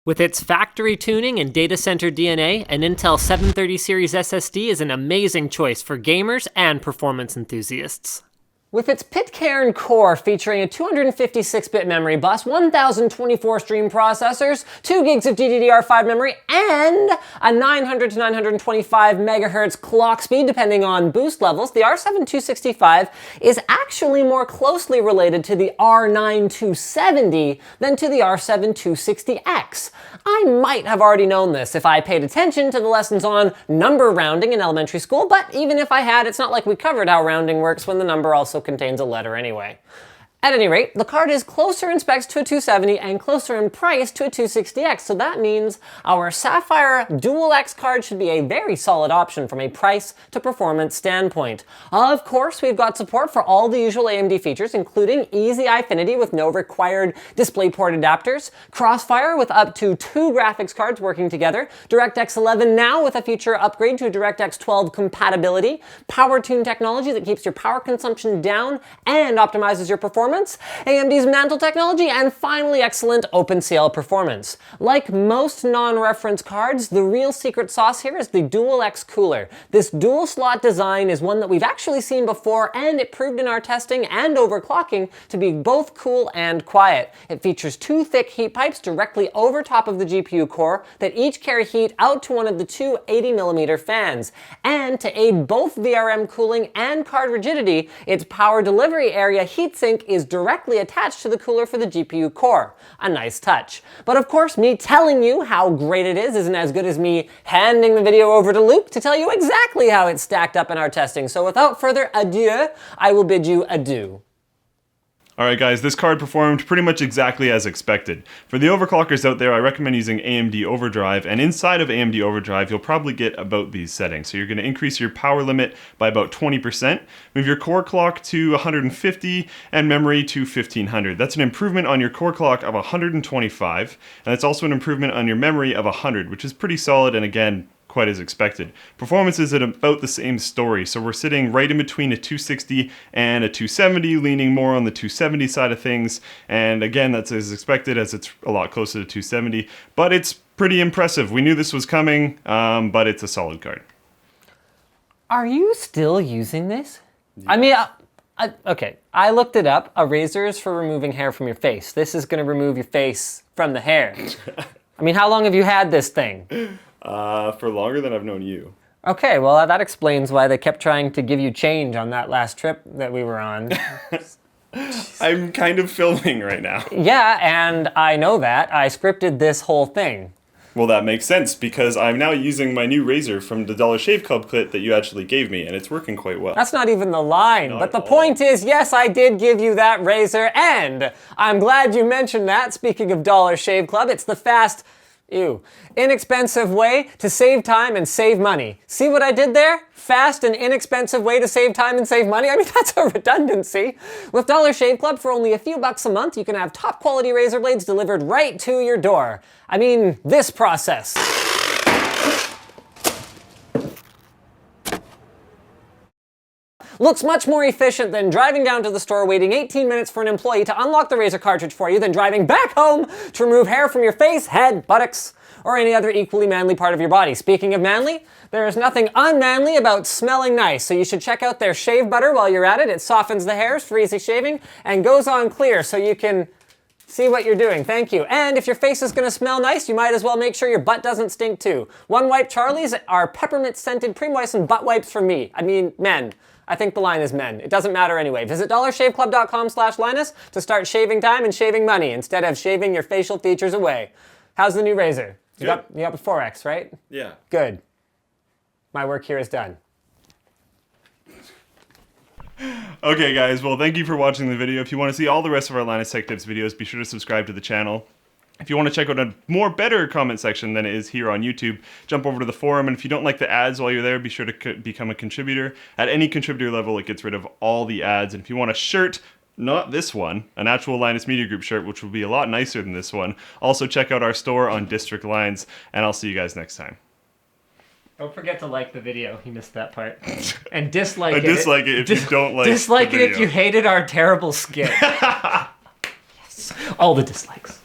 With its factory tuning and data center DNA, an Intel 730 series SSD is an amazing choice for gamers and performance enthusiasts. With its Pitcairn core featuring a 256-bit memory bus, 1024 stream processors, 2 gigs of GDDR5 memory, and a 900 to 925 megahertz clock speed depending on boost levels, the R7 265 is actually more closely related to the R9 270 than to the R7 260X. I might have already known this if I paid attention to the lessons on number rounding in elementary school, but even if I had, it's not like we covered how rounding works when the number also contains a letter anyway. At any rate, the card is closer in specs to a 270 and closer in price to a 260X, so that means our Sapphire Dual X card should be a very solid option from a price to performance standpoint. Of course, we've got support for all the usual AMD features, including easy Eyefinity with no required DisplayPort adapters, Crossfire with up to 2 graphics cards working together, DirectX 11 now with a future upgrade to DirectX 12 compatibility, PowerTune technology that keeps your power consumption down and optimizes your performance, AMD's Mantle technology, and finally excellent OpenCL performance. Like most non-reference cards, the real secret sauce here is the Dual X cooler. This dual slot design is one that we've actually seen before, and it proved in our testing and overclocking to be both cool and quiet. It features 2 thick heat pipes directly over top of the GPU core that each carry heat out to one of the 2 80mm fans. And to aid both VRM cooling and card rigidity, its power delivery area heatsink is directly attached to the cooler for the GPU core. A nice touch. But of course, me telling you how great it is isn't as good as me handing the video over to Luke to tell you exactly how it stacked up in our testing. So without further ado, I will bid you adieu. Alright guys, this card performed pretty much exactly as expected. For the overclockers out there, I recommend using AMD Overdrive, and inside of AMD Overdrive you'll probably get about these settings. So you're going to increase your power limit by about 20%, move your core clock to 150, and memory to 1500. That's an improvement on your core clock of 125, and it's also an improvement on your memory of 100, which is pretty solid, and again, quite as expected. Performance is at about the same story, so we're sitting right in between a 260 and a 270, leaning more on the 270 side of things, and again, that's as expected as it's a lot closer to 270, but it's pretty impressive. We knew this was coming, but it's a solid card. Are you still using this? Yeah. I mean, okay, I looked it up. A razor is for removing hair from your face. This is going to remove your face from the hair. I mean, how long have you had this thing? For longer than I've known you. Okay, well that explains why they kept trying to give you change on that last trip that we were on. I'm kind of filming right now. Yeah, and I know that. I scripted this whole thing. Well, that makes sense, because I'm now using my new razor from the Dollar Shave Club kit that you actually gave me, and it's working quite well. That's not even the line, but the point is, yes, I did give you that razor, and I'm glad you mentioned that. Speaking of Dollar Shave Club, it's the fast, inexpensive way to save time and save money. See what I did there? Fast and inexpensive way to save time and save money? I mean, that's a redundancy. With Dollar Shave Club, for only a few bucks a month, you can have top quality razor blades delivered right to your door. I mean, this process. Looks much more efficient than driving down to the store, waiting 18 minutes for an employee to unlock the razor cartridge for you, then driving back home to remove hair from your face, head, buttocks, or any other equally manly part of your body. Speaking of manly, there is nothing unmanly about smelling nice, so you should check out their shave butter while you're at it. It softens the hairs for easy shaving and goes on clear so you can see what you're doing. Thank you. And if your face is going to smell nice, you might as well make sure your butt doesn't stink too. One Wipe Charlie's are peppermint scented pre-moistened butt wipes for me. I mean, men. I think the line is men. It doesn't matter anyway. Visit dollarshaveclub.com/Linus to start shaving time and shaving money instead of shaving your facial features away. How's the new razor? You got the 4X, right? Yeah. Good. My work here is done. Okay guys, well thank you for watching the video. If you want to see all the rest of our Linus Tech Tips videos, be sure to subscribe to the channel. If you want to check out a more better comment section than it is here on YouTube, jump over to the forum, and if you don't like the ads while you're there, be sure to become a contributor. At any contributor level, it gets rid of all the ads, and if you want a shirt, not this one, an actual Linus Media Group shirt, which will be a lot nicer than this one, also check out our store on District Lines, and I'll see you guys next time. Don't forget to like the video. You missed that part. And dislike it. Dislike it if you don't like Dislike the it video. if you hated our terrible skit. Yes. All the dislikes.